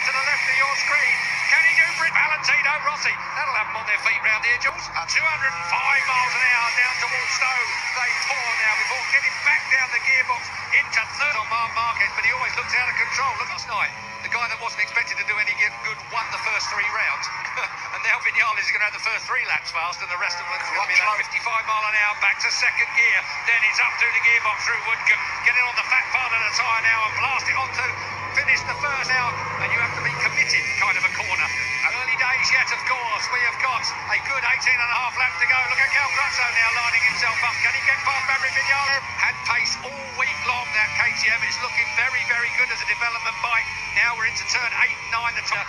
to the left of your screen. Can he do it? Valentino Rossi. That'll have them on their feet round here, Jules. 205 miles an hour down towards Stowe. They pour now before getting back down the gearbox into third on Marquez, but he always looks out of control. Look last night. The guy that wasn't expected to do any good won the first 3 rounds. And now Vinales is going to have the first 3 laps fast, and the rest of them are going to be like 55 mile an hour back to second gear. Then it's up through the gearbox through Woodcombe, getting on the fat part of the tyre now and blast it on to finish the first now. And you have to be committed kind of a corner. Early days yet, of course. We have got a good 18.5 laps to go. Look at Cal Gruzzo now lining himself up. Can he get past Maverick Vinales? Had pace all week long, that KTM. It's looking very, very good as a development bike. Now we're into turn 8 and 9. The top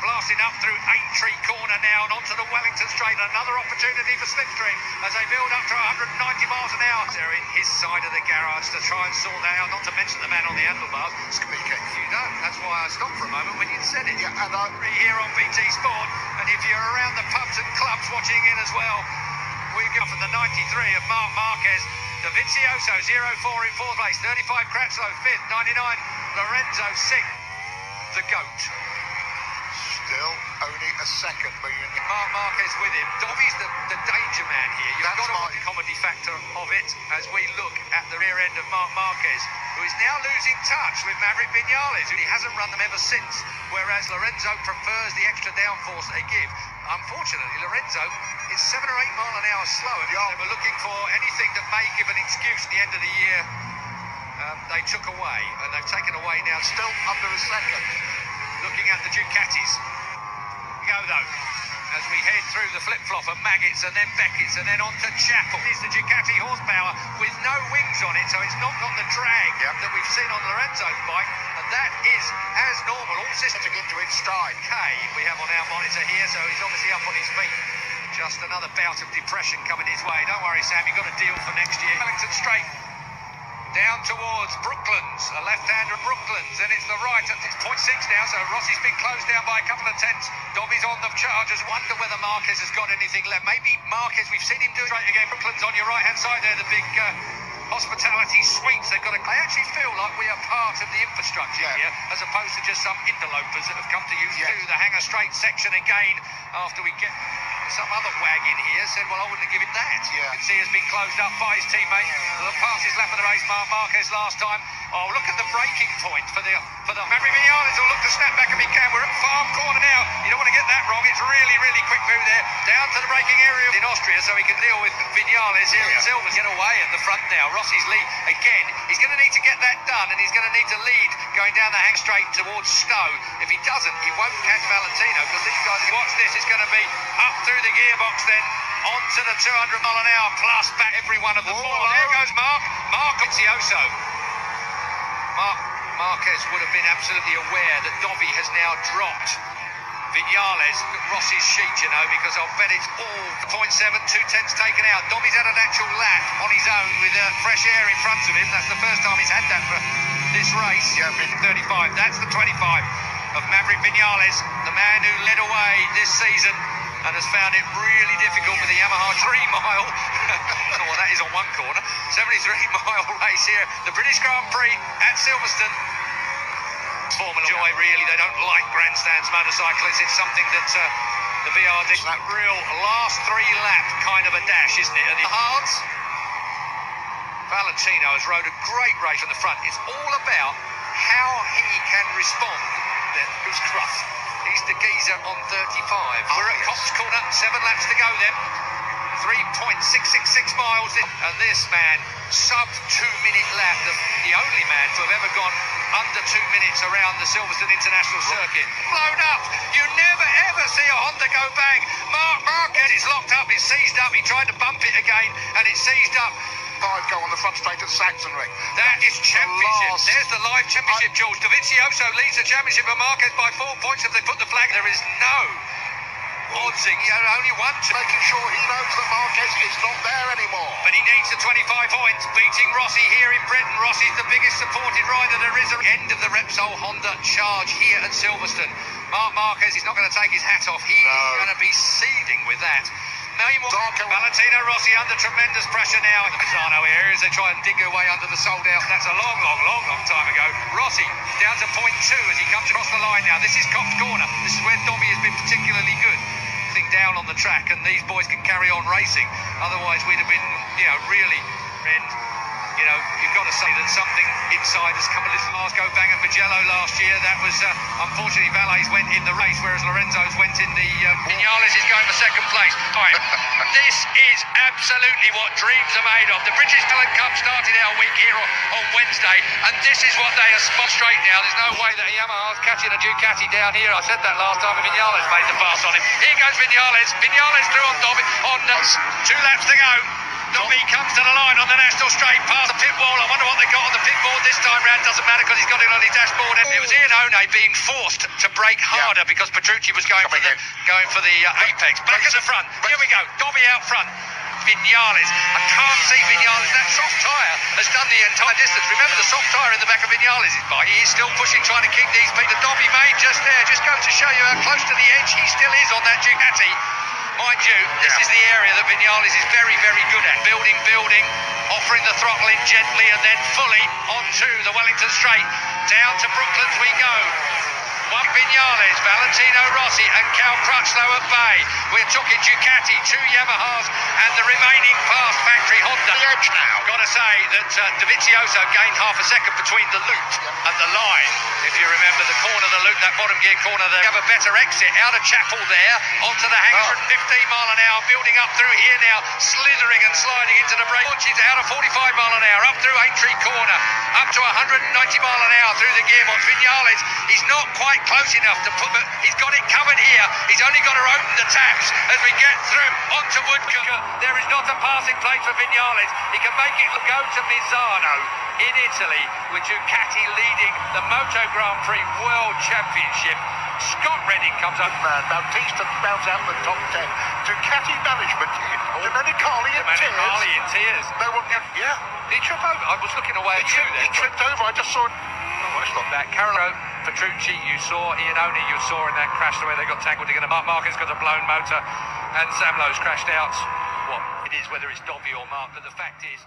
blasting up through Aintree corner now and onto the Wellington straight. Another opportunity for slipstream as they build up to 190 miles an hour. They're in his side of the garage to try and sort that out, not to mention the man on the handlebars. You don't. That's why I stopped for a moment when you said it. Yeah, and I'm here on BT Sport, and if you're around the pubs and clubs watching in as well, we go from the 93 of Marc Marquez. Sioso 0-4 in 4th place, 35 Kratzlow 5th, 99 Lorenzo 6th. The GOAT. Still only a second, but Marc Marquez with him. Dobby's the danger man here. You've got to watch the comedy factor of it as we look at the rear end of Marc Marquez, who is now losing touch with Maverick Vinales, who he hasn't run them ever since, whereas Lorenzo prefers the extra downforce they give. Unfortunately, Lorenzo is 7 or 8 mile an hour slower. They were looking for anything that may give an excuse at the end of the year. They took away, and they've taken away now, still under a second. Looking at the Ducatis. Go though, as we head through the flip-flop of Maggots and then Beckett's and then on to Chapel. It's the Ducati horsepower with no wings on it, so it's not got the drag that we've seen on Lorenzo's bike, and that is as normal. All systems into its stride. We have on our monitor here, so he's obviously up on his feet. Just another bout of depression coming his way. Don't worry, Sam, you've got a deal for next year. Wellington straight. Down towards Brooklands, a left-hander Brooklands, and it's the right, it's 0.6 now, so Rossi's been closed down by a couple of tenths. Dobby's on the charges, wonder whether Marquez has got anything left. Maybe Marquez, we've seen him do it right again. Brooklands on your right-hand side there, the big hospitality suites. They've got I actually feel like we are part of the infrastructure here, as opposed to just some interlopers that have come to use the Hangar Straight section again after we get... Some other wag in here said, well, I wouldn't have given that. You can see has been closed up by his teammate. The fastest lap of the race, Marc Marquez last time. Oh, look at the braking point for the Maverick Vinales will look to snap back if he can. We're at Farm Corner now. You don't want to get that wrong. It's really, really quick move there. Down to the braking area in Austria so he can deal with Vinales here at Silver's. Get away at the front now. Rossi's lead again. He's going to need to get that done, and he's going to need to lead going down the hang straight towards Stowe. If he doesn't, he won't catch Valentino, because these guys, watch this, it's going to be up through the gearbox then, onto the 200 mile an hour plus back every one of the 4. There goes Marc Sioso. Marc Marquez would have been absolutely aware that Dobby has now dropped Vinales, Rossi's sheet, you know, because I'll bet it's all 0.7, 2 tenths taken out. Dobby's had an actual lap on his own with fresh air in front of him. That's the first time he's had that for this race. 35, that's the 25 of Maverick Vinales, the man who led away this season and has found it really difficult with the Yamaha 3-mile. Well, that is on one corner. 73-mile race here. The British Grand Prix at Silverstone. Formula Joy, really, they don't like grandstands, motorcyclists. It's something that the VRD, that real last 3 lap kind of a dash, isn't it? And the Hards, Valentino has rode a great race from the front. It's all about how he can respond. Who's Cruff? He's the geezer on 35. We're at Cops Corner, 7 laps to go then. 3.666 miles. And this man, sub 2-minute lap, the only man to have ever gone under 2 minutes around the Silverstone International Circuit. Blown up. You never ever see a Honda go bang. Marc Marquez is locked up, it's seized up. He tried to bump it again and it's seized up. 5 go on the front straight at Saxonry. That is championship. There's the live championship, George. Dovizioso leads the championship of Marquez by 4 points if they put the flag. There is no oddsing. He had only one. Making sure he knows that Marquez is not there anymore. But he needs the 25 points. Beating Rossi here in Britain. Rossi's the biggest supported rider there is. End of the Repsol Honda charge here at Silverstone. Marc Marquez is not going to take his hat off. He is going to be seething with that. Valentino Rossi under tremendous pressure now. Mazzano here as they try and dig their way under the sold out. That's a long time ago. Rossi down to point 2 as he comes across the line now. This is Cops Corner. This is where Dobby has been particularly good. Thing down on the track, and these boys can carry on racing. Otherwise, we'd have been, really. And you've got to say that something inside has come a little. Go bang at Mugello last year. That was unfortunately Valets went in the race, whereas Lorenzo's went in the. Vinales is going for second place. All right, this is absolutely what dreams are made of. The British Talent Cup started our week here on Wednesday, and this is what they are spot straight now. There's no way that Yamaha's catching a Ducati down here. I said that last time, and Vinales made the pass on him. Here goes Vinales. Vinales through on Dobby on 2 laps to go. Dobby comes to the line on the national straight past the pit wall. I wonder what they got on the pit board this time round. Doesn't matter because he's got it on his dashboard. It was Ian One being forced to brake harder because Petrucci was going for the apex. Back at the front. Here we go. Dobby out front. Vinales. I can't see Vinales. That soft tyre has done the entire distance. Remember the soft tyre in the back of Vinales' bike. He is still pushing, trying to keep these Peter Dobby made just there. Just goes to show you how close to the edge he still is on that Ducati. Mind you, this is the area that Vinales is very good at. Building, offering the throttle in gently and then fully onto the Wellington Straight. Down to Brooklands we go. One Vinales, Valentino Rossi and Cal Crutchlow at bay. We're talking Ducati, 2 Yamahas and the remaining past factory Honda. The edge now. Got to say that Dovizioso gained half a second between the loop and the line. If you remember the corner, the loop, that bottom gear corner there. Have a better exit out of Chapel there, onto the hangar at 15 mile an hour, building up through here now, slithering and sliding into the brake. She's out of 45 mile an hour, up through Aintree Corner, up to 190 mile an hour through the gearbox. Vinales, he's not quite close enough to put, but he's got it covered here. He's only got to open the taps as we get through onto Woodcock. There is not a passing place for Vinales. He can make it go to Misano in Italy with Ducati leading the Moto Grand Prix World Championship. Scott Redding comes up. Man, Bautista bounds out in the top 10. Ducati management. Domenicali in tears. No one, he tripped over. I was looking away at you there. He tripped over. I just saw it. Oh, it's not that. Carolo Petrucci, you saw. Ian One, you saw in that crash the way they got tangled together. Marquez got a blown motor, and Samlo's crashed out. It is whether it's Dobby or Mark, but the fact is.